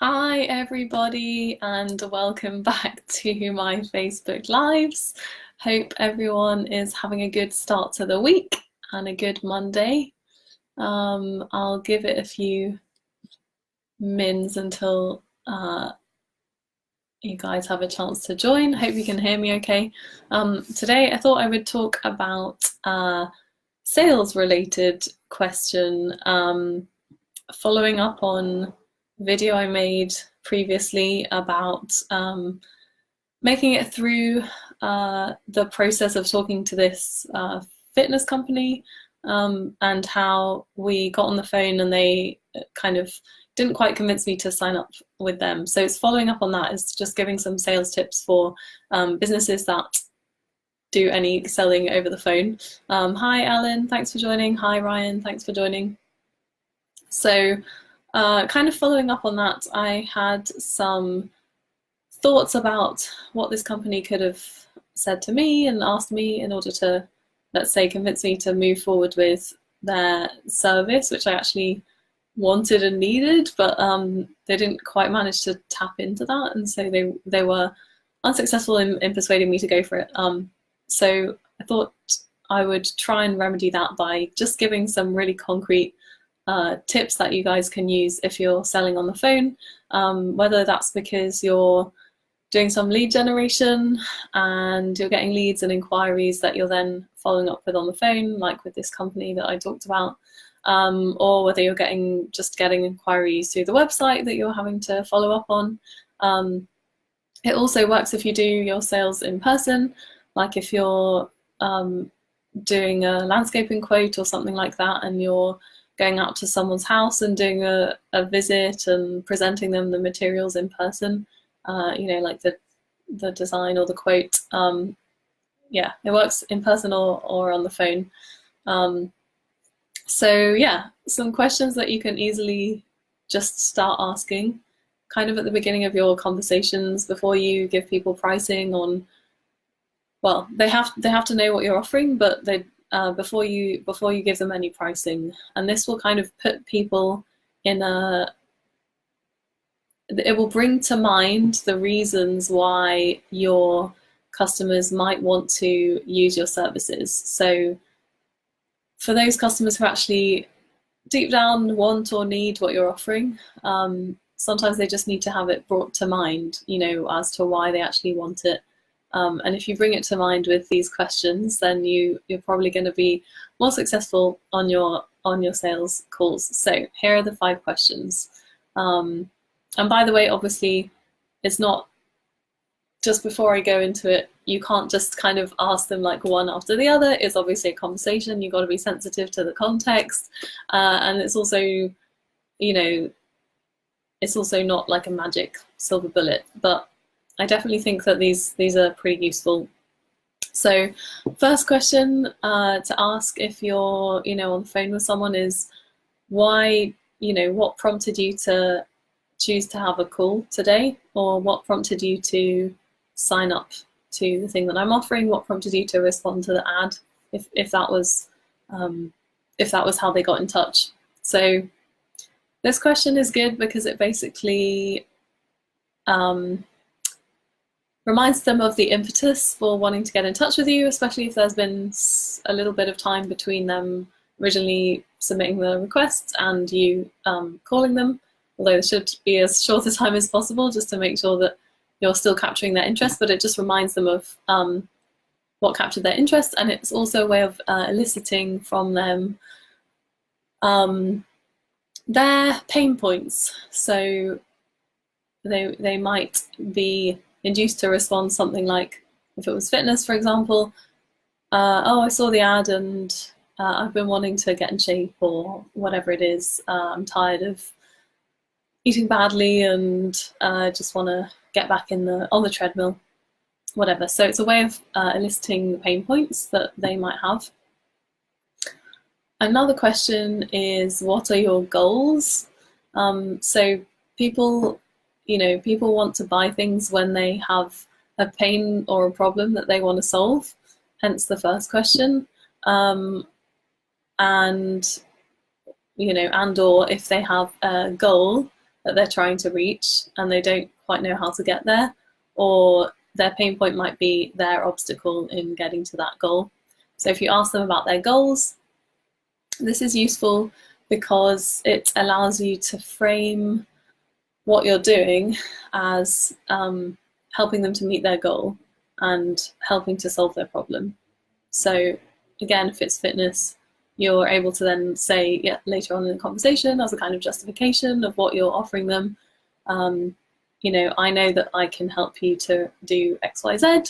Hi everybody and welcome back to my Facebook Lives. Hope everyone is having a good start to the week and a good Monday. I'll give it a few mins until you guys have a chance to join. Hope you can hear me okay. Today I thought I would talk about sales related question, following up on video I made previously about making it through the process of talking to this fitness company, and how we got on the phone and they kind of didn't quite convince me to sign up with them. So it's following up on that. It's just giving some sales tips for businesses that do any selling over the phone. Hi Alan, thanks for joining. Hi Ryan, thanks for joining. So kind of following up on that, I had some thoughts about what this company could have said to me and asked me in order to, let's say, convince me to move forward with their service, which I actually wanted and needed, but they didn't quite manage to tap into that, and so they were unsuccessful in persuading me to go for it. So I thought I would try and remedy that by just giving some really concrete tips that you guys can use if you're selling on the phone, whether that's because you're doing some lead generation and you're getting leads and inquiries that you're then following up with on the phone, like with this company that I talked about, or whether you're just getting inquiries through the website that you're having to follow up on. It also works if you do your sales in person, like if you're doing a landscaping quote or something like that, and you're going out to someone's house and doing a visit and presenting them the materials in person, like the design or the quote. Yeah, it works in person or on the phone. So yeah, some questions that you can easily just start asking kind of at the beginning of your conversations before you give people pricing on, well, they have to know what you're offering, but before you give them any pricing, and this will kind of put people in it will bring to mind the reasons why your customers might want to use your services. So for those customers who actually deep down want or need what you're offering, sometimes they just need to have it brought to mind, as to why they actually want it. And if you bring it to mind with these questions, then you're probably going to be more successful on your sales calls. So here are the 5 questions. And by the way, obviously, it's not just before I go into it, you can't just kind of ask them like one after the other. It's obviously a conversation. You've got to be sensitive to the context. And it's also, it's also not like a magic silver bullet, but I definitely think that these are pretty useful. So first question to ask if you're, on the phone with someone is why, what prompted you to choose to have a call today, or what prompted you to sign up to the thing that I'm offering? What prompted you to respond to the ad, if that was how they got in touch? So this question is good because it basically reminds them of the impetus for wanting to get in touch with you, especially if there's been a little bit of time between them originally submitting the request and you calling them, although there should be as short a time as possible just to make sure that you're still capturing their interest, but it just reminds them of what captured their interest, and it's also a way of eliciting from them their pain points. So they might be induced to respond something like, if it was fitness, for example, oh, I saw the ad and I've been wanting to get in shape, or whatever it is. I'm tired of eating badly and just want to get back on the treadmill, whatever. So it's a way of eliciting the pain points that they might have. Another question is, what are your goals? So people want to buy things when they have a pain or a problem that they want to solve, hence the first question. And or if they have a goal that they're trying to reach and they don't quite know how to get there, or their pain point might be their obstacle in getting to that goal. So if you ask them about their goals, this is useful because it allows you to frame what you're doing as helping them to meet their goal and helping to solve their problem. So again, if it's fitness, you're able to then say, yeah, later on in the conversation, as a kind of justification of what you're offering them, you know, I know that I can help you to do X, Y, Z.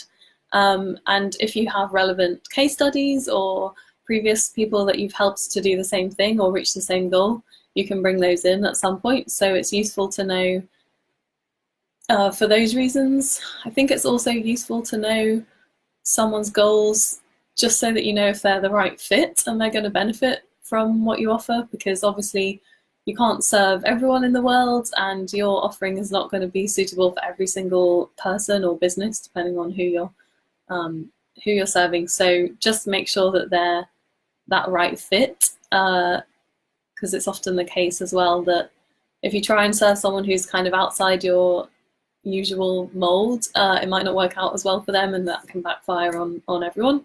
And if you have relevant case studies or previous people that you've helped to do the same thing or reach the same goal, you can bring those in at some point. So it's useful to know for those reasons. I think it's also useful to know someone's goals just so that you know if they're the right fit and they're going to benefit from what you offer, because obviously you can't serve everyone in the world and your offering is not going to be suitable for every single person or business, depending on who you're serving. So just make sure that they're that right fit, because it's often the case as well that if you try and serve someone who's kind of outside your usual mold, it might not work out as well for them, and that can backfire on everyone.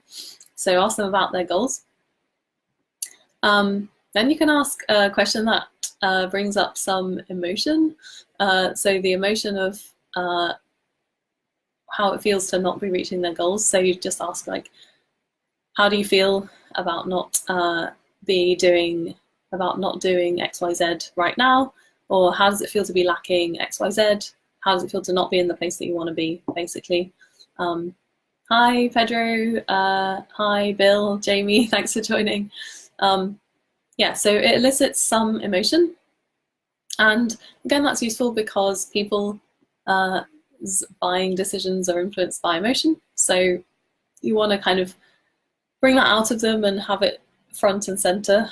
So ask them about their goals. Then you can ask a question that brings up some emotion. So the emotion of how it feels to not be reaching their goals. So you just ask, like, how do you feel about not doing X, Y, Z right now? Or how does it feel to be lacking X, Y, Z? How does it feel to not be in the place that you want to be, basically? Hi, Pedro. Hi, Bill, Jamie. Thanks for joining. Yeah, so it elicits some emotion. And again, that's useful because people's buying decisions are influenced by emotion. So you want to kind of bring that out of them and have it front and center,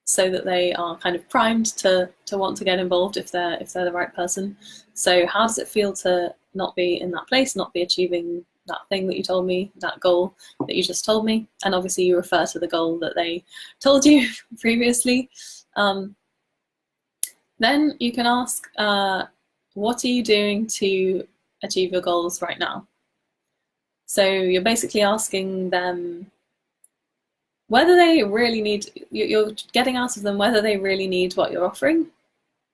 so that they are kind of primed to want to get involved if they're the right person. So how does it feel to not be in that place, not be achieving that thing that you told me, that goal that you just told me? And obviously you refer to the goal that they told you previously. Then you can ask, what are you doing to achieve your goals right now? So you're basically asking them whether they really need, you're getting out of them whether they really need what you're offering.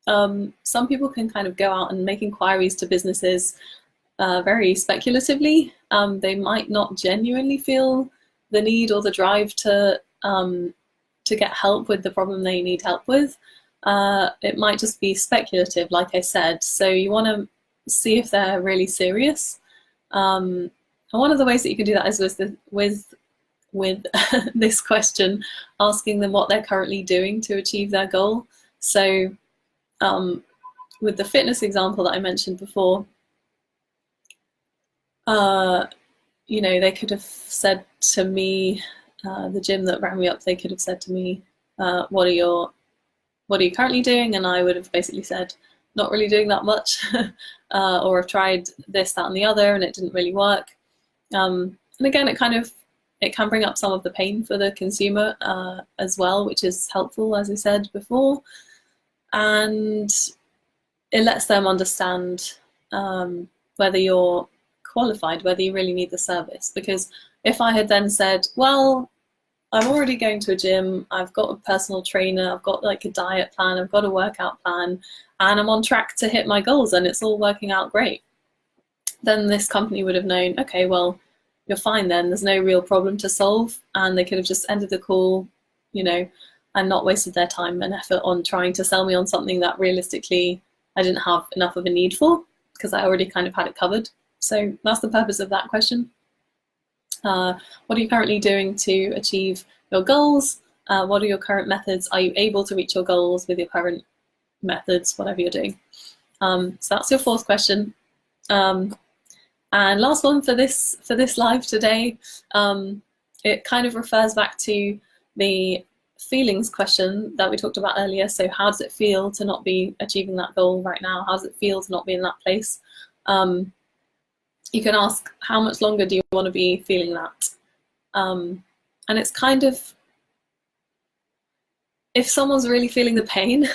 Some people can kind of go out and make inquiries to businesses very speculatively. They might not genuinely feel the need or the drive to get help with the problem they need help with. It might just be speculative, like I said. So you want to see if they're really serious. And one of the ways that you can do that is with this question, asking them what they're currently doing to achieve their goal. So with the fitness example that I mentioned before, you know, they could have said to me, the gym that rang me up, they could have said to me, what are you currently doing? And I would have basically said, not really doing that much, or I've tried this, that, and the other, and it didn't really work. And again, it can bring up some of the pain for the consumer as well, which is helpful, as I said before. And it lets them understand whether you're qualified, whether you really need the service. Because if I had then said, well, I'm already going to a gym, I've got a personal trainer, I've got like a diet plan, I've got a workout plan, and I'm on track to hit my goals and it's all working out great, then this company would have known, okay, well, you're fine then, there's no real problem to solve, and they could have just ended the call, you know, and not wasted their time and effort on trying to sell me on something that realistically I didn't have enough of a need for, because I already kind of had it covered. So that's the purpose of that question. What are you currently doing to achieve your goals? What are your current methods? Are you able to reach your goals with your current methods, whatever you're doing? So that's your fourth question. And last one for this live today, it kind of refers back to the feelings question that we talked about earlier. So how does it feel to not be achieving that goal right now? How does it feel to not be in that place? You can ask, how much longer do you want to be feeling that? And it's kind of, if someone's really feeling the pain,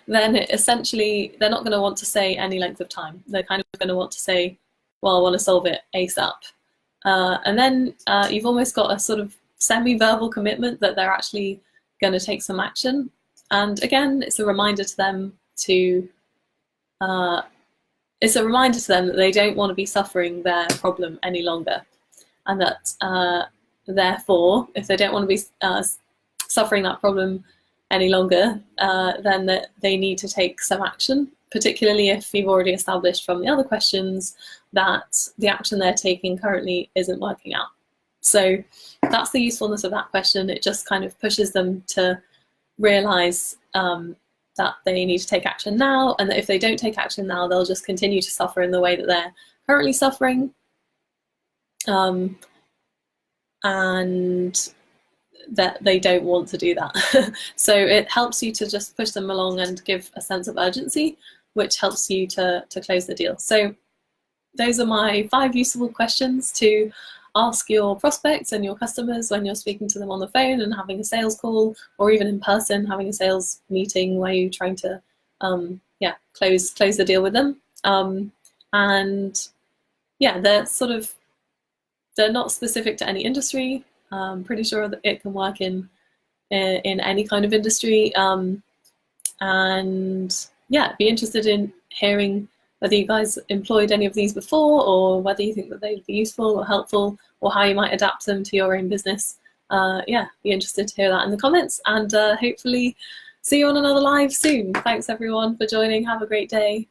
then essentially they're not going to want to say any length of time. They're kind of going to want to say, well, I want to solve it ASAP. And then you've almost got a sort of semi-verbal commitment that they're actually going to take some action. And again, it's a reminder to them that they don't want to be suffering their problem any longer, and that therefore, if they don't want to be suffering that problem any longer, then that they need to take some action, particularly if you've already established from the other questions that the action they're taking currently isn't working out. So that's the usefulness of that question. It just kind of pushes them to realize that they need to take action now, and that if they don't take action now, they'll just continue to suffer in the way that they're currently suffering. And that they don't want to do that. So it helps you to just push them along and give a sense of urgency, which helps you to close the deal. So those are my 5 useful questions to ask your prospects and your customers when you're speaking to them on the phone and having a sales call, or even in person having a sales meeting where you're trying to close the deal with them. And yeah, they're not specific to any industry. I'm pretty sure that it can work in any kind of industry. And yeah, be interested in hearing whether you guys employed any of these before, or whether you think that they'd be useful or helpful, or how you might adapt them to your own business. Yeah, be interested to hear that in the comments, and hopefully see you on another live soon. Thanks everyone for joining. Have a great day.